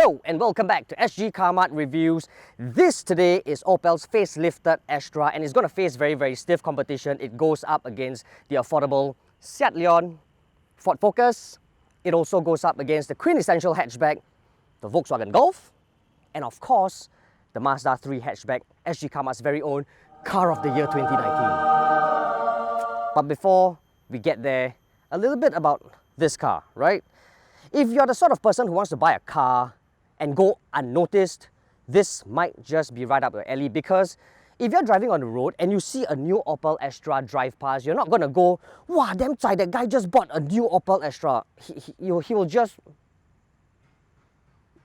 Hello and welcome back to sgCarMart Reviews. This today is Opel's facelifted Astra and it's going to face very stiff competition. It goes up against the affordable Seat Leon, Ford Focus. It also goes up against the quintessential hatchback, the Volkswagen Golf, and of course, the Mazda 3 hatchback, sgCarMart's very own Car of the Year 2019. But before we get there, a little bit about this car, right? If you're the sort of person who wants to buy a car and go unnoticed, this might just be right up your alley, because if you're driving on the road and you see a new Opel Astra drive past, you're not going to go, wow, damn chai, that guy just bought a new Opel Astra. He will just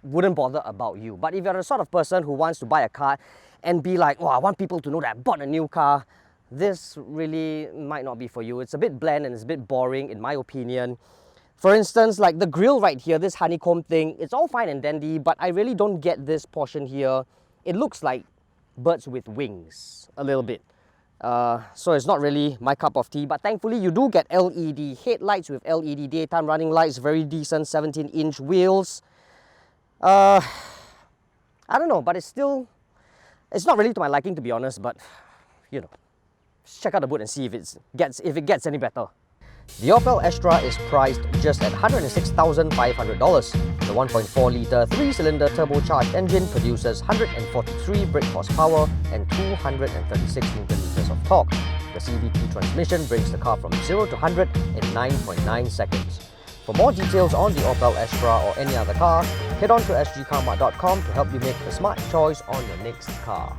wouldn't bother about you. But if you're the sort of person who wants to buy a car and be like, oh, I want people to know that I bought a new car, this really might not be for you. It's a bit bland and it's a bit boring in my opinion. For instance, like the grille right here, this honeycomb thing, it's all fine and dandy, but I really don't get this portion here. It looks like birds with wings, a little bit. So it's not really my cup of tea, but thankfully you do get LED headlights with LED daytime running lights, very decent 17-inch wheels. I don't know, but it's not really to my liking, to be honest, but you know, just check out the boot and see if it gets any better. The Opel Astra is priced just at $106,500. The 1.4-litre 3-cylinder turbocharged engine produces 143 brake horsepower and 236 Nm of torque. The CVT transmission brings the car from 0 to 100 in 9.9 seconds. For more details on the Opel Astra or any other car, head on to sgCarMart.com to help you make the smart choice on your next car.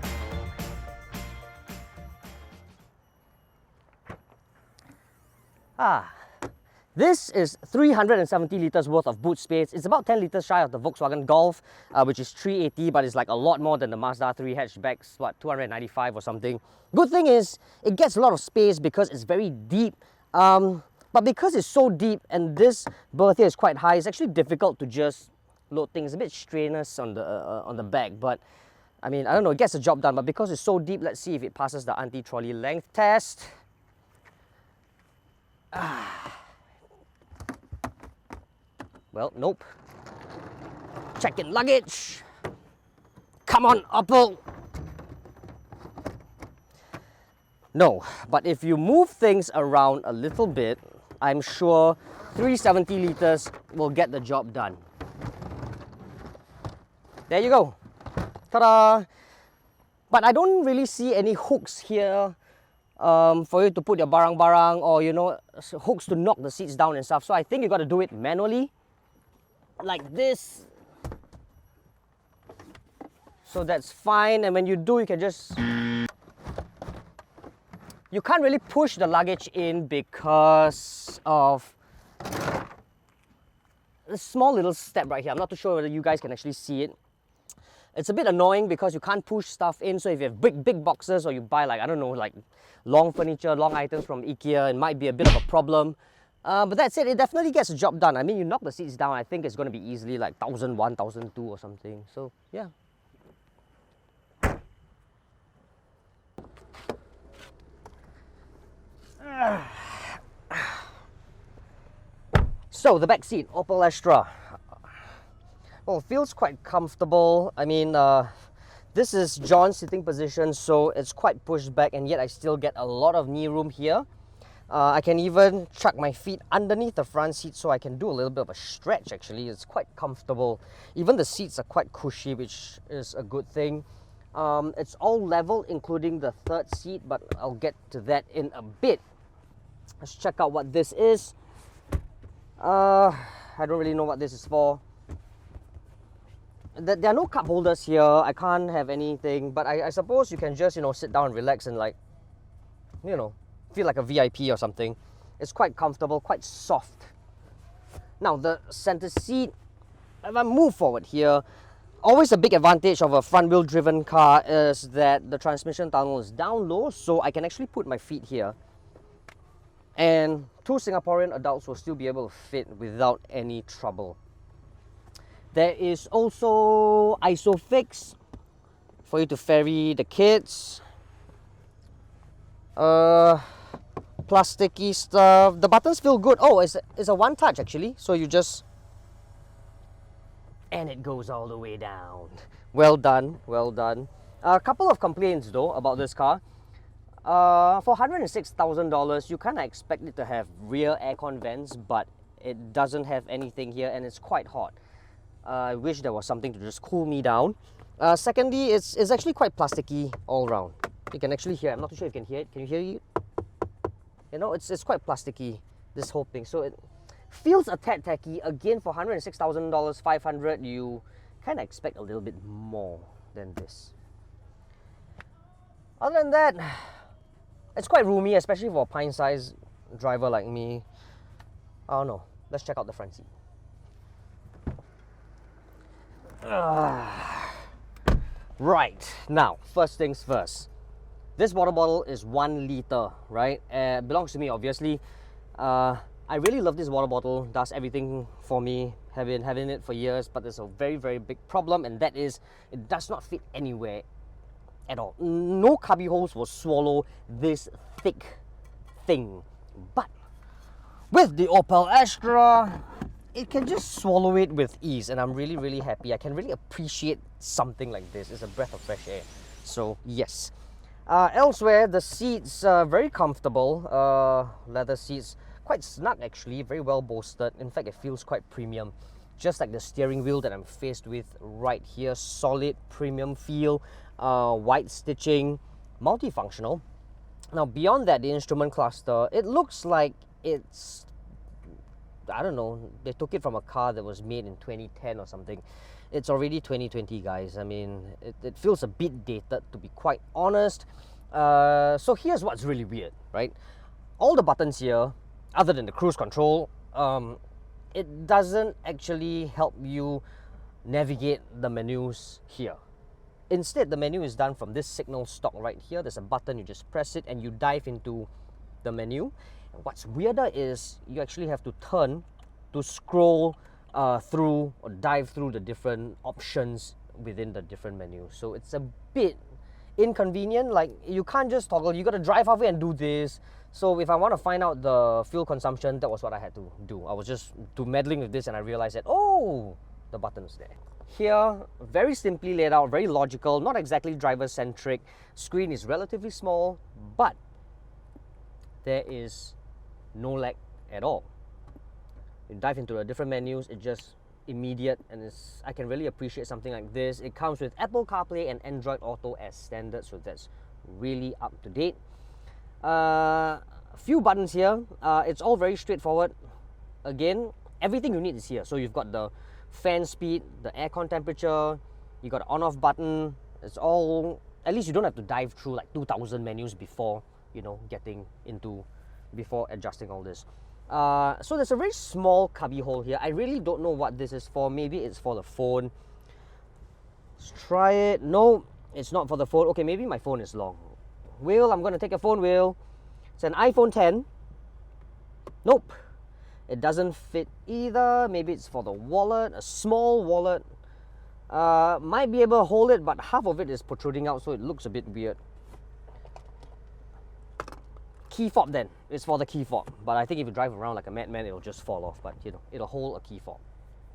This is 370 litres worth of boot space. It's about 10 litres shy of the Volkswagen Golf, which is 380, but it's like a lot more than the Mazda 3 hatchbacks, what, 295 or something. Good thing is, it gets a lot of space because it's very deep. But because it's so deep and this berth here is quite high, it's actually difficult to just load things. A bit strenuous on the back, but I mean, I don't know, it gets the job done. But because it's so deep, let's see if it passes the anti-trolley length test. Well, nope. Check in luggage. Come on, Opel. No, but if you move things around a little bit, I'm sure 370 litres will get the job done. There you go. Ta-da! But I don't really see any hooks here for you to put your barang-barang, or you know, hooks to knock the seats down and stuff. So I think you got to do it manually, like this. So that's fine. And when you do, you can just... You can't really push the luggage in because of this small little step right here. I'm not too sure whether you guys can actually see it. It's a bit annoying because you can't push stuff in. So if you have big boxes, or you buy, like, I don't know, like long furniture, long items from IKEA, it might be a bit of a problem. But that's it. It definitely gets the job done. I mean, you knock the seats down, I think it's going to be easily like 1,001, 1,002 or something. So yeah. So the back seat, Opel Astra. Well, it feels quite comfortable. I mean, this is John's sitting position, so it's quite pushed back, and yet I still get a lot of knee room here. I can even chuck my feet underneath the front seat, so I can do a little bit of a stretch. Actually, it's quite comfortable. Even the seats are quite cushy, which is a good thing. It's all level, including the third seat, but I'll get to that in a bit. Let's check out what this is. I don't really know what this is for. There are no cup holders here. I can't have anything, but I suppose you can just, you know, sit down and relax and, like, you know, feel like a VIP or something. It's quite comfortable, quite soft. Now the center seat, if I move forward here, always a big advantage of a front wheel driven car is that the transmission tunnel is down low, so I can actually put my feet here. And 2 Singaporean adults will still be able to fit without any trouble. There is also ISOFIX for you to ferry the kids. Plasticky stuff. The buttons feel good. Oh, it's a one touch actually. So you just and it goes all the way down. Well done, well done. A couple of complaints though about this car. For $106,000, you kind of expect it to have rear aircon vents, but it doesn't have anything here and it's quite hot. I wish there was something to just cool me down. Secondly, it's actually quite plasticky all around. You can actually hear it. I'm not too sure if you can hear it. Can you hear it? You know, it's quite plasticky, this whole thing. So it feels a tad tacky. Again, for $106,000, $500, you kind of expect a little bit more than this. Other than that, it's quite roomy, especially for a pint-sized driver like me. I don't know. Let's check out the front seat. Right, now, first things first. This water bottle is 1 liter, right? It belongs to me, obviously. I really love this water bottle. Does everything for me. Have been having it for years, but there's a very, very big problem, and that is it does not fit anywhere at all. No cubby holes will swallow this thick thing. But with the Opel Astra, it can just swallow it with ease, and I'm really, really happy. I can really appreciate something like this. It's a breath of fresh air. So yes. Elsewhere, the seats are very comfortable. Leather seats, quite snug actually, very well bolstered. In fact, it feels quite premium. Just like the steering wheel that I'm faced with right here. Solid premium feel, white stitching, multifunctional. Now beyond that, the instrument cluster, it looks like it's, I don't know, they took it from a car that was made in 2010 or something. It's already 2020, guys. I mean, it feels a bit dated, to be quite honest. So here's what's really weird, right? All the buttons here, other than the cruise control, it doesn't actually help you navigate the menus here. Instead, the menu is done from this signal stock right here. There's a button, you just press it and you dive into the menu. What's weirder is you actually have to turn to scroll through or dive through the different options within the different menus. So it's a bit inconvenient. Like, you can't just toggle, you got to drive halfway and do this. So if I want to find out the fuel consumption, that was what I had to do. I was just meddling with this and I realized that, oh, the button's there. Here, very simply laid out, very logical, not exactly driver-centric. Screen is relatively small, but there is no lag at all. You dive into the different menus, it's just immediate, and I can really appreciate something like this. It comes with Apple CarPlay and Android Auto as standard, so that's really up to date. A few buttons here. It's all very straightforward. Again, everything you need is here. So you've got the fan speed, the aircon temperature, you got an on-off button. It's all, at least you don't have to dive through like 2,000 menus before, you know, before adjusting all this. So there's a very small cubby hole here. I really don't know what this is for. Maybe it's for the phone. Let's try it. No, it's not for the phone. Okay, maybe my phone is long. Will, I'm going to take a phone, Will. It's an iPhone 10. Nope. It doesn't fit either. Maybe it's for the wallet, a small wallet. Might be able to hold it, but half of it is protruding out, so it looks a bit weird. Key fob then. It's for the key fob. But I think if you drive around like a madman, it'll just fall off. But you know, it'll hold a key fob.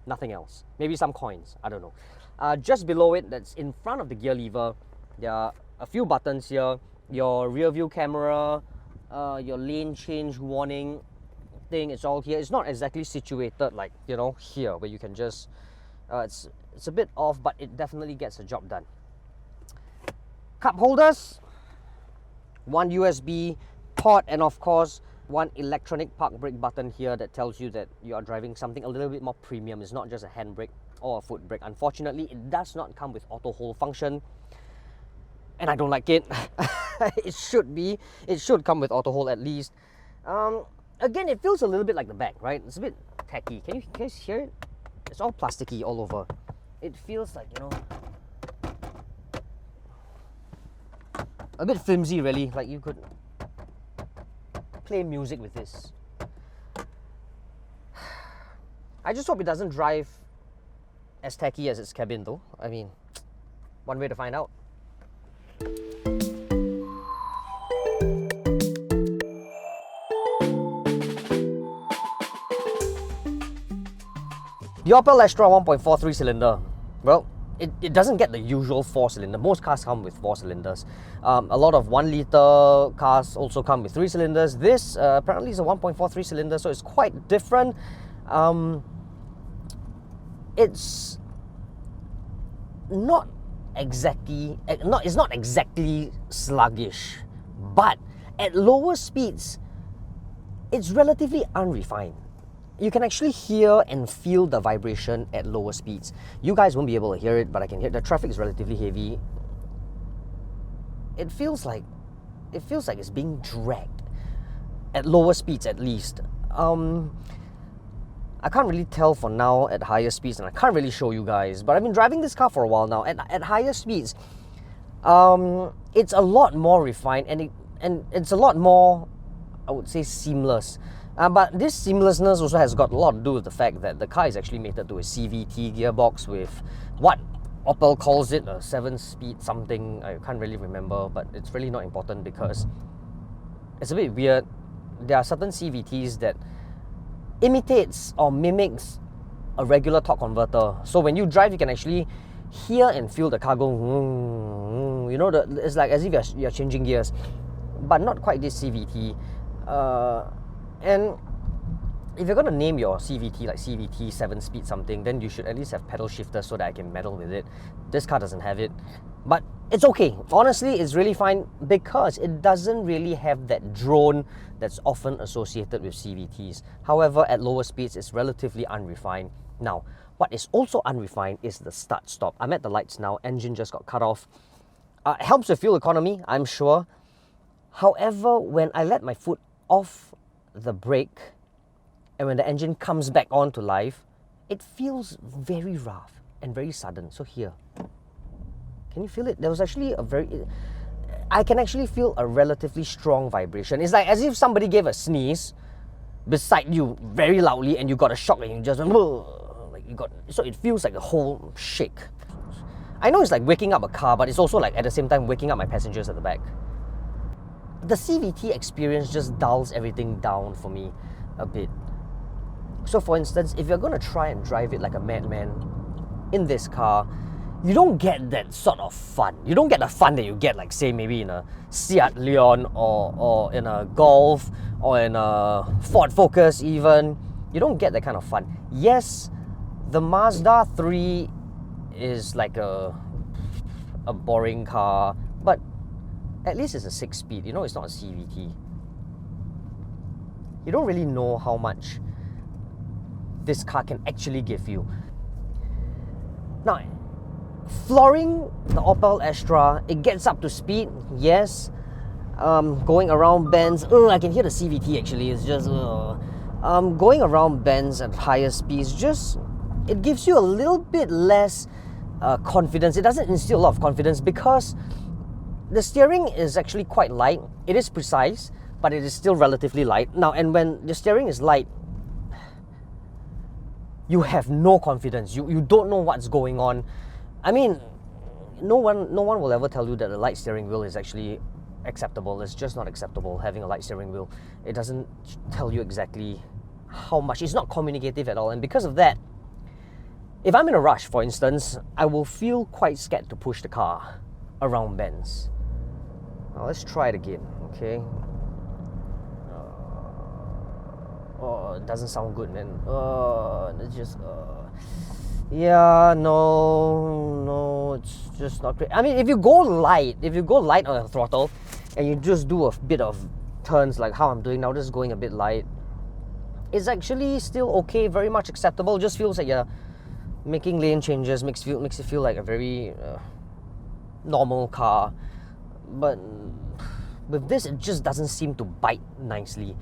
Nothing else. Maybe some coins. I don't know. Just below it, that's in front of the gear lever, there are a few buttons here. Your rear view camera, your lane change warning thing, it's all here. It's not exactly situated like, you know, here where you can just, it's a bit off, but it definitely gets the job done. Cup holders, one USB port, and of course one electronic park brake button here that tells you that you are driving something a little bit more premium. It's not just a handbrake or a foot brake. Unfortunately, it does not come with auto hold function, and I don't like it. It should come with auto hold at least. Again, it feels a little bit like the back, right? It's a bit tacky. Can you guys hear it? It's all plasticky all over. It feels like, you know, a bit flimsy really. Like you could play music with this. I just hope it doesn't drive as tacky as its cabin though. I mean, one way to find out. The Opel Astra 1.43 cylinder, well, it doesn't get the usual 4-cylinder. Most cars come with 4 cylinders. A lot of 1-liter cars also come with 3 cylinders. This apparently is a 1.43 cylinder, so it's quite different. It's not exactly sluggish, but at lower speeds, it's relatively unrefined. You can actually hear and feel the vibration at lower speeds. You guys won't be able to hear it, but I can hear. The traffic is relatively heavy. It feels like it's being dragged at lower speeds, at least. I can't really tell for now at higher speeds, and I can't really show you guys, but I've been driving this car for a while now. At higher speeds, it's a lot more refined, and it's a lot more, I would say, seamless. But this seamlessness also has got a lot to do with the fact that the car is actually mated to a CVT gearbox with what Opel calls it, a 7-speed something. I can't really remember, but it's really not important because it's a bit weird. There are certain CVTs that imitates or mimics a regular torque converter. So when you drive, you can actually hear and feel the car go, you know, it's like as if you're changing gears, but not quite this CVT. And if you're gonna name your CVT like CVT 7-speed something, then you should at least have pedal shifters so that I can meddle with it. This car doesn't have it, but it's okay. Honestly, it's really fine because it doesn't really have that drone that's often associated with CVTs. However, at lower speeds, it's relatively unrefined. Now, what is also unrefined is the start-stop. I'm at the lights now, engine just got cut off. It helps with fuel economy, I'm sure. However, when I let my foot off the brake and when the engine comes back on to life, it feels very rough and very sudden. So here, can you feel it? There was actually I can actually feel a relatively strong vibration. It's like as if somebody gave a sneeze beside you very loudly and you got a shock and you just so it feels like a whole shake. I know it's like waking up a car, but it's also like at the same time waking up my passengers at the back. The CVT experience just dulls everything down for me a bit. So for instance, if you're going to try and drive it like a madman in this car, you don't get that sort of fun. You don't get the fun that you get, like say maybe in a Seat Leon or in a Golf or in a Ford Focus even. You don't get that kind of fun. Yes, the Mazda 3 is like a boring car, but at least it's a 6-speed, you know, it's not a CVT. You don't really know how much this car can actually give you. Now, flooring the Opel Astra, it gets up to speed, yes. Going around bends, I can hear the CVT actually, it's just, going around bends at higher speeds, it gives you a little bit less confidence. It doesn't instill a lot of confidence because the steering is actually quite light. It is precise, but it is still relatively light. Now, and when the steering is light, you have no confidence. You don't know what's going on. I mean, no one will ever tell you that a light steering wheel is actually acceptable. It's just not acceptable having a light steering wheel. It doesn't tell you exactly how much. It's not communicative at all. And because of that, if I'm in a rush, for instance, I will feel quite scared to push the car around bends. Now let's try it again, okay? Oh, it doesn't sound good, man. It's just, yeah, no, it's just not great. I mean, if you go light on the throttle, and you just do a bit of turns like how I'm doing now, just going a bit light, it's actually still okay, very much acceptable. Just feels like you're making lane changes, makes it feel like a very normal car. But with this, it just doesn't seem to bite nicely.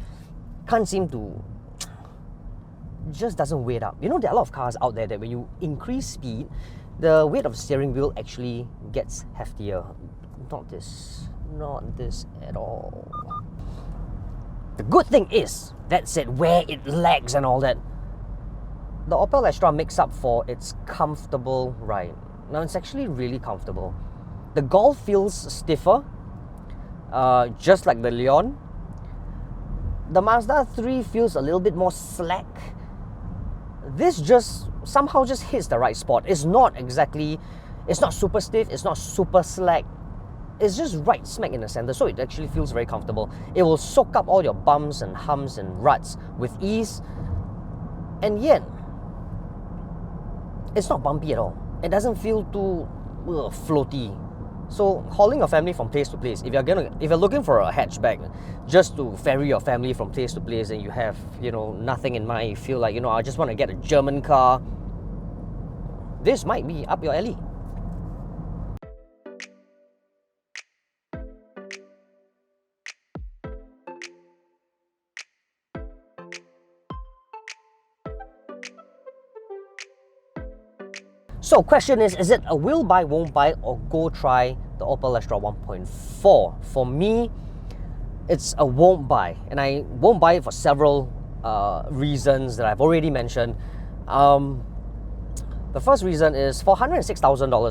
Just doesn't weight up. You know, there are a lot of cars out there that when you increase speed, the weight of the steering wheel actually gets heftier. Not this at all. The good thing is, that said, where it lags and all that, the Opel Astra makes up for its comfortable ride. Now, it's actually really comfortable. The Golf feels stiffer, just like the Leon. The Mazda 3 feels a little bit more slack. this just somehow just hits the right spot. It's not super stiff, it's not super slack. It's just right smack in the center, so it actually feels very comfortable. It will soak up all your bumps and humps and ruts with ease, and yet it's not bumpy at all. It doesn't feel too floaty. So hauling your family from place to place, if you're looking for a hatchback just to ferry your family from place to place, and you have, you know, nothing in mind, you feel like, you know, I just want to get a German car, this might be up your alley. So question is it a will buy, won't buy, or go try the Opel Astra 1.4? For me, it's a won't buy, and I won't buy it for several reasons that I've already mentioned. The first reason is for $106,000,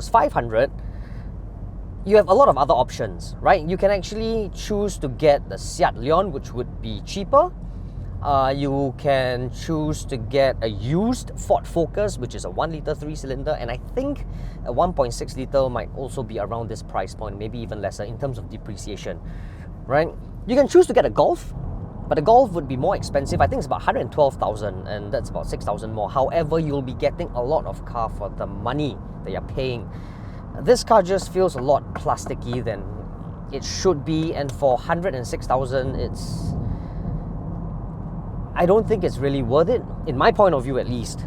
$500, you have a lot of other options, right? You can actually choose to get the Seat Leon, which would be cheaper. You can choose to get a used Ford Focus, which is a 1-litre 3-cylinder, and I think a 1.6-litre might also be around this price point, maybe even lesser in terms of depreciation, right? You can choose to get a Golf, but the Golf would be more expensive. I think it's about $112,000, and that's about $6,000 more. However, you'll be getting a lot of car for the money that you're paying. This car just feels a lot plasticky than it should be, and for $106,000, I don't think it's really worth it, in my point of view at least.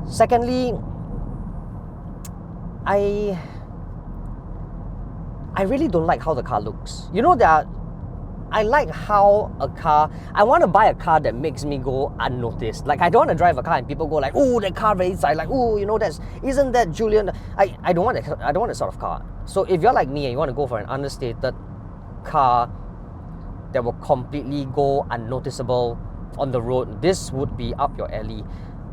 Secondly, I really don't like how the car looks. You know, I like how I want to buy a car that makes me go unnoticed. Like, I don't want to drive a car and people go like, oh, that car very inside, like, oh, you know, isn't that Julian? I don't want that sort of car. So if you're like me and you want to go for an understated car that will completely go unnoticeable on the road, this would be up your alley.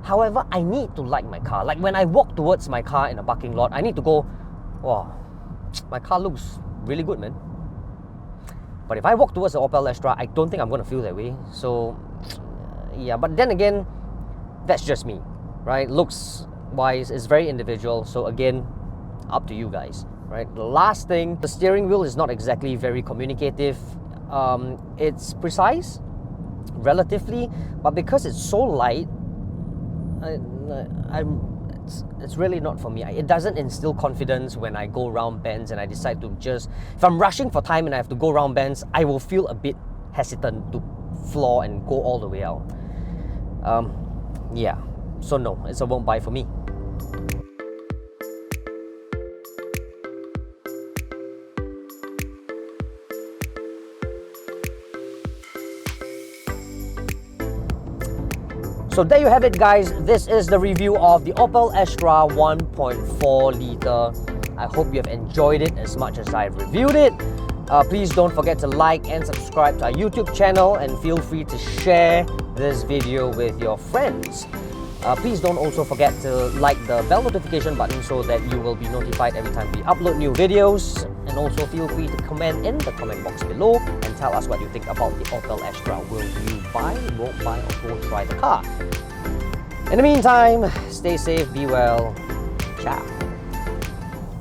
However, I need to like my car. Like, when I walk towards my car in a parking lot, I need to go, wow, my car looks really good, man. But if I walk towards the Opel Astra, I don't think I'm going to feel that way. So yeah, but then again, that's just me, right? Looks wise is very individual, so again, up to you guys, right? The last thing, the steering wheel is not exactly very communicative. It's precise relatively, but because it's so light, it's really not for me. It doesn't instill confidence when I go around bends and I decide to if I'm rushing for time and I have to go around bends, I will feel a bit hesitant to floor and go all the way out. Yeah, so no, it's a won't buy for me. So there you have it, guys. This is the review of the Opel Astra 1.4 litre. I hope you have enjoyed it as much as I've reviewed it. Please don't forget to like and subscribe to our YouTube channel, and feel free to share this video with your friends. Please don't also forget to like the bell notification button so that you will be notified every time we upload new videos. And also feel free to comment in the comment box below and tell us what you think about the Opel Astra. Will you buy, won't buy, or go try the car? In the meantime, stay safe, be well, ciao.